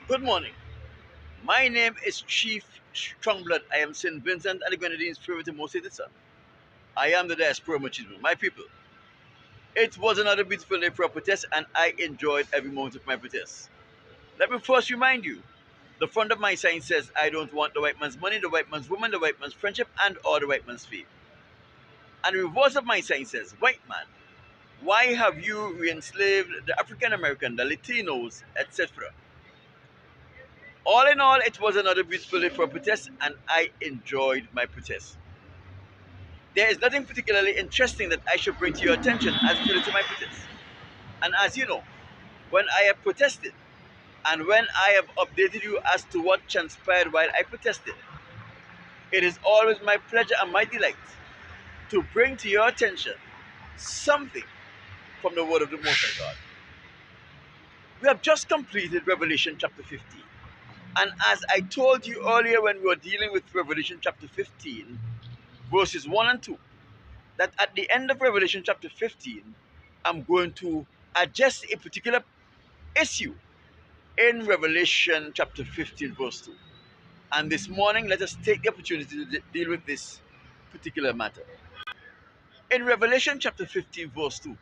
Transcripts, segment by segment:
Good morning. My name is Chief Strongblood. I am St. Vincent and the Grenadines' favorite and most hated son. I am the diaspora machismo. My people, it was another beautiful day for a protest and I enjoyed every moment of my protest. Let me first remind you, the front of my sign says, I don't want the white man's money, the white man's woman, the white man's friendship, and or the white man's fame. And the reverse of my sign says, white man, why have you re-enslaved the African American, the Latinos, etc.? All in all, it was another beautiful day for a protest, and I enjoyed my protest. There is nothing particularly interesting that I should bring to your attention as it relates to my protest. And as you know, when I have protested, and when I have updated you as to what transpired while I protested, it is always my pleasure and my delight to bring to your attention something from the Word of the Most High God. We have just completed Revelation chapter 15. And as I told you earlier when we were dealing with Revelation chapter 15, verses 1 and 2, that at the end of Revelation chapter 15, I'm going to address a particular issue in Revelation chapter 15, verse 2. And this morning, let us take the opportunity to deal with this particular matter. In Revelation chapter 15, verse 2,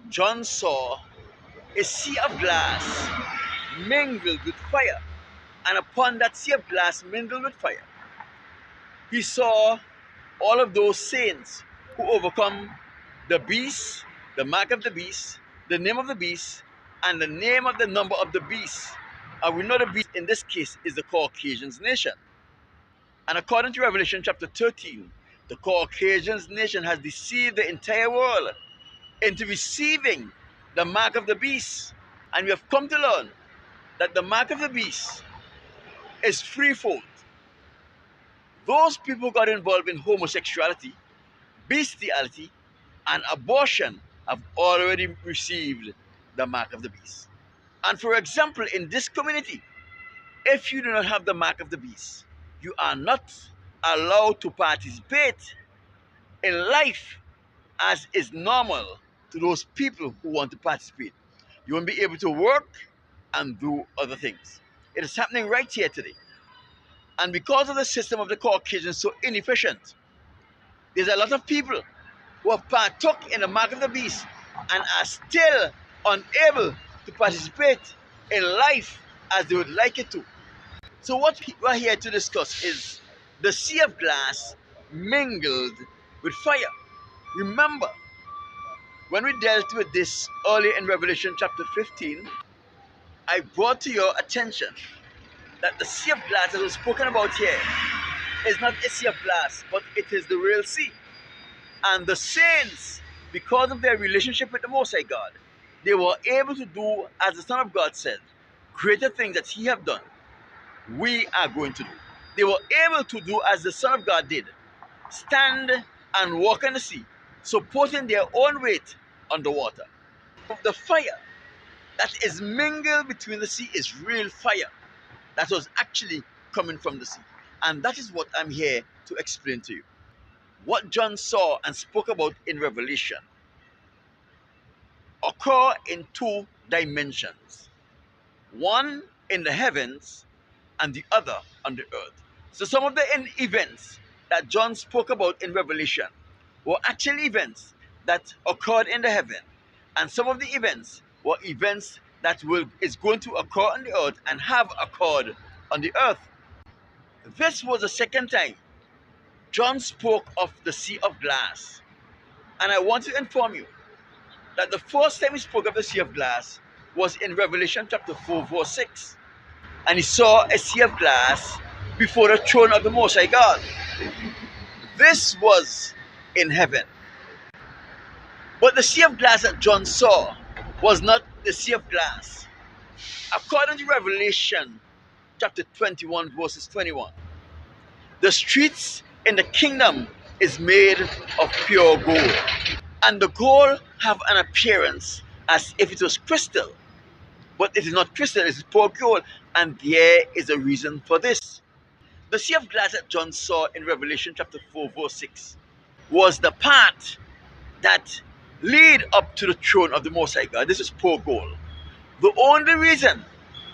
John saw a sea of glass mingled with fire. And upon that sea of glass mingled with fire, he saw all of those saints who overcome the beast, the mark of the beast, the name of the beast, and the name of the number of the beast. And we know the beast in this case is the Caucasians nation. And according to Revelation chapter 13, the Caucasians nation has deceived the entire world into receiving the mark of the beast. And we have come to learn that the mark of the beast is threefold. Those people got involved in homosexuality, bestiality, and abortion have already received the mark of the beast. And for example, in this community, if you do not have the mark of the beast, you are not allowed to participate in life as is normal to those people who want to participate. You won't be able to work and do other things. It is happening right here today. And because of the system of the Caucasians so inefficient, there's a lot of people who have partook in the mark of the beast and are still unable to participate in life as they would like it to. So what we're here to discuss is the sea of glass mingled with fire. Remember, when we dealt with this earlier in Revelation chapter 15, I brought to your attention that the sea of glass that was spoken about here is not a sea of glass, but it is the real sea. And the saints, because of their relationship with the Most High God, they were able to do, as the Son of God said, greater things that He have done, we are going to do. They were able to do as the Son of God did, stand and walk on the sea, supporting their own weight on the water. The fire that is mingled between the sea is real fire that was actually coming from the sea. And that is what I'm here to explain to you. What John saw and spoke about in Revelation occur in two dimensions. One in the heavens and the other on the earth. So some of the events that John spoke about in Revelation were actually events that occurred in the heaven. And some of the events were events that is going to occur on the earth and have occurred on the earth. This was the second time John spoke of the sea of glass. And I want to inform you that the first time he spoke of the sea of glass was in Revelation chapter 4, verse 6. And he saw a sea of glass before the throne of the Most High God. This was in heaven. But the sea of glass that John saw was not the sea of glass. According to Revelation chapter 21, verses 21, the streets in the kingdom is made of pure gold. And the gold have an appearance as if it was crystal. But it is not crystal, it is pure gold. And there is a reason for this. The sea of glass that John saw in Revelation chapter 4, verse 6 was the part that lead up to the throne of the Most High God. This is pure gold. The only reason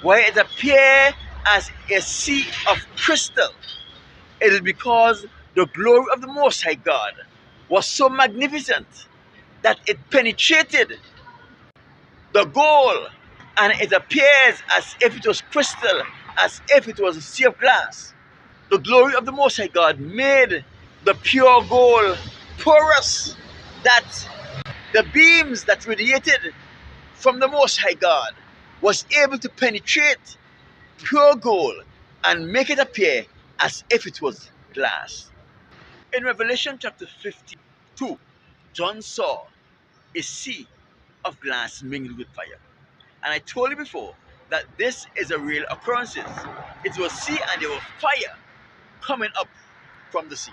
why it appeared as a sea of crystal. It is because the glory of the Most High God was so magnificent that it penetrated the goal, and it appears as if it was crystal, as if it was a sea of glass. The glory of the Most High God made the pure gold porous, that the beams that radiated from the Most High God was able to penetrate pure gold and make it appear as if it was glass. In Revelation chapter 52, John saw a sea of glass mingled with fire. And I told you before that this is a real occurrence. It was sea and there was fire coming up from the sea.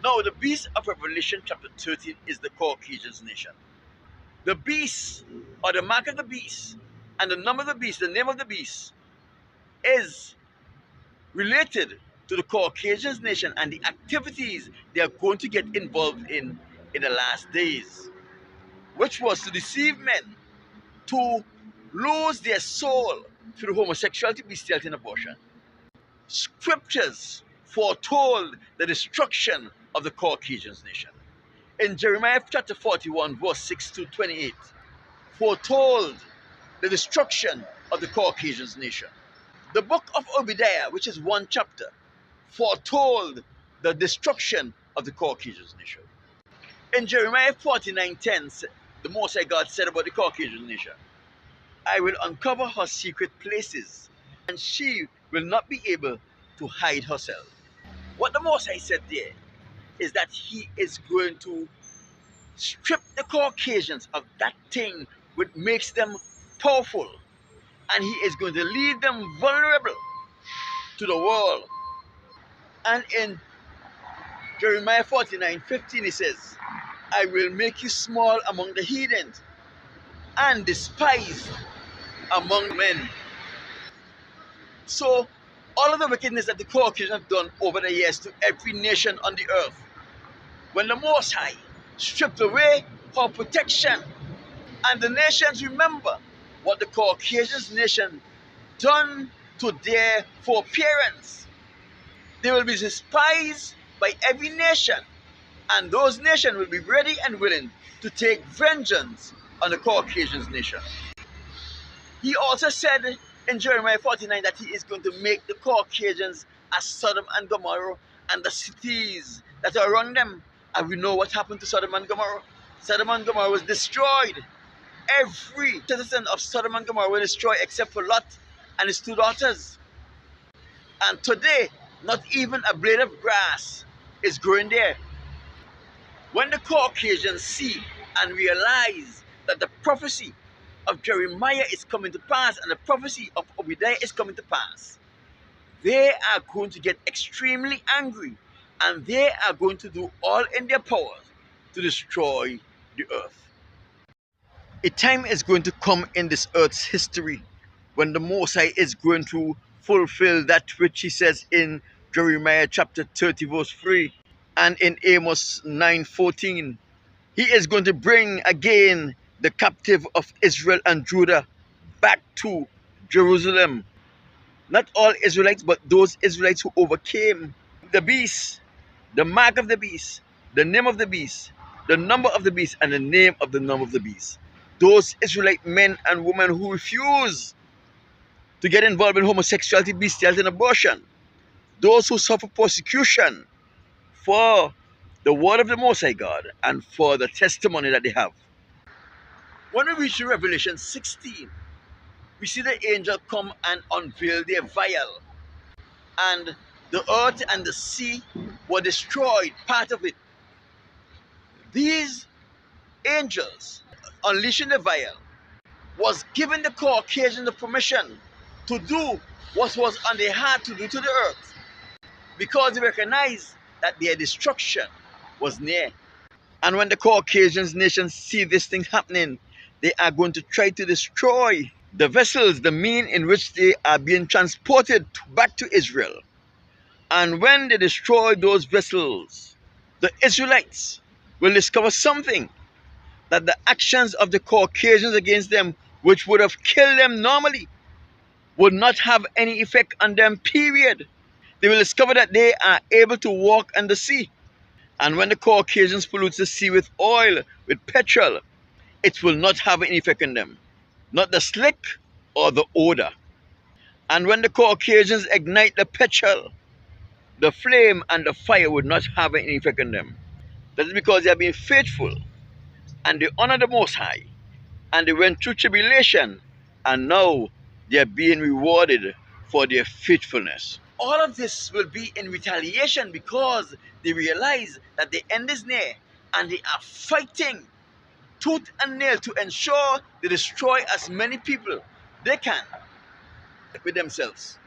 Now, the beast of Revelation chapter 13 is the Caucasian nation. The beast, or the mark of the beast, and the number of the beast, the name of the beast, is related to the Caucasian nation and the activities they are going to get involved in the last days, which was to deceive men, to lose their soul through homosexuality, bestiality, and abortion. Scriptures foretold the destruction of the Caucasian nation. In Jeremiah chapter 41, verse 6 to 28, foretold the destruction of the Caucasian nation. The book of Obadiah, which is one chapter, foretold the destruction of the Caucasian nation. In Jeremiah 49:10, the Most High God said about the Caucasian nation, I will uncover her secret places, and she will not be able to hide herself. What the Most High said there is that he is going to strip the Caucasians of that thing which makes them powerful, and he is going to leave them vulnerable to the world. And in Jeremiah 49:15, he says, I will make you small among the heathens and despised among men. So, all of the wickedness that the Caucasians have done over the years to every nation on the earth, when the Most High stripped away her protection, and the nations remember what the Caucasian nation done to their foreparents, they will be despised by every nation, and those nations will be ready and willing to take vengeance on the Caucasian nation. He also said in Jeremiah 49 that he is going to make the Caucasians as Sodom and Gomorrah and the cities that are around them. And we know what happened to Sodom and Gomorrah. Sodom and Gomorrah was destroyed. Every citizen of Sodom and Gomorrah was destroyed except for Lot and his two daughters. And today, not even a blade of grass is growing there. When the Caucasians see and realize that the prophecy of Jeremiah is coming to pass and the prophecy of Obadiah is coming to pass, they are going to get extremely angry, and they are going to do all in their power to destroy the earth. A time is going to come in this earth's history when the Most High is going to fulfill that which he says in Jeremiah chapter 30 verse 3 and in Amos 9:14. He is going to bring again the captive of Israel and Judah back to Jerusalem. Not all Israelites, but those Israelites who overcame the beast, the mark of the beast, the name of the beast, the number of the beast, and the name of the number of the beast. Those Israelite men and women who refuse to get involved in homosexuality, bestiality, and abortion. Those who suffer persecution for the word of the Most High God and for the testimony that they have. When we reach Revelation 16, we see the angel come and unveil their vial, and the earth and the sea were destroyed, part of it. These angels unleashing the vial was giving the Caucasians the permission to do what was on their heart to do to the earth, because they recognized that their destruction was near. And when the Caucasian nations see these things happening, they are going to try to destroy the vessels, the mean in which they are being transported back to Israel. And when they destroy those vessels, the Israelites will discover something, that the actions of the Caucasians against them, which would have killed them normally, would not have any effect on them, period. They will discover that they are able to walk on the sea. And when the Caucasians pollute the sea with oil, with petrol, it will not have any effect on them. Not the slick or the odor. And when the Caucasians ignite the petrol, the flame and the fire would not have any effect on them. That is because they have been faithful and they honor the Most High and they went through tribulation and now they are being rewarded for their faithfulness. All of this will be in retaliation because they realize that the end is near and they are fighting tooth and nail to ensure they destroy as many people they can with themselves.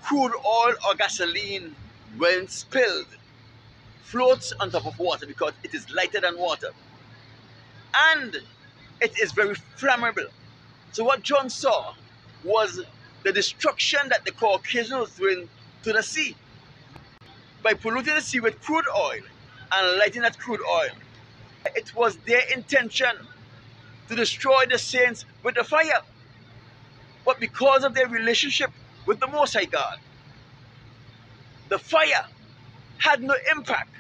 Crude oil or gasoline, when spilled, floats on top of water because it is lighter than water. And it is very flammable. So what John saw was the destruction that the Caucasians was doing to the sea by polluting the sea with crude oil and lighting that crude oil. It was their intention to destroy the saints with the fire. But because of their relationship with the Most High God, the fire had no impact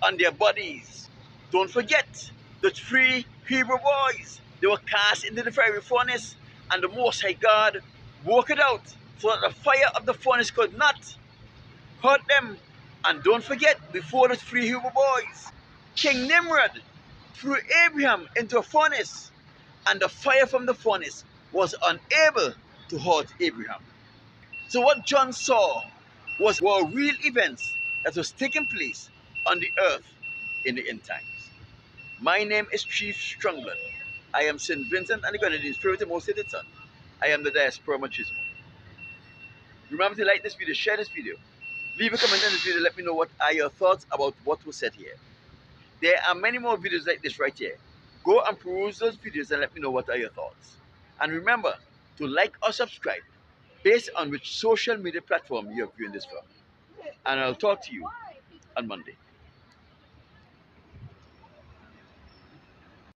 on their bodies. Don't forget the three Hebrew boys. They were cast into the fiery furnace, and the Most High God worked it out so that the fire of the furnace could not hurt them. And don't forget, before the three Hebrew boys, King Nimrod threw Abraham into a furnace, and the fire from the furnace was unable to hurt Abraham. So what John saw were real events that was taking place on the earth in the end times. My name is Chief Strongblood. I am St. Vincent and the Grenadines' favorite most hated son. I am the diaspora machismo. Remember to like this video, share this video. Leave a comment on this video, let me know what are your thoughts about what was said here. There are many more videos like this right here. Go and peruse those videos and let me know what are your thoughts. And remember to like or subscribe based on which social media platform you are viewing this from. And I'll talk to you on Monday.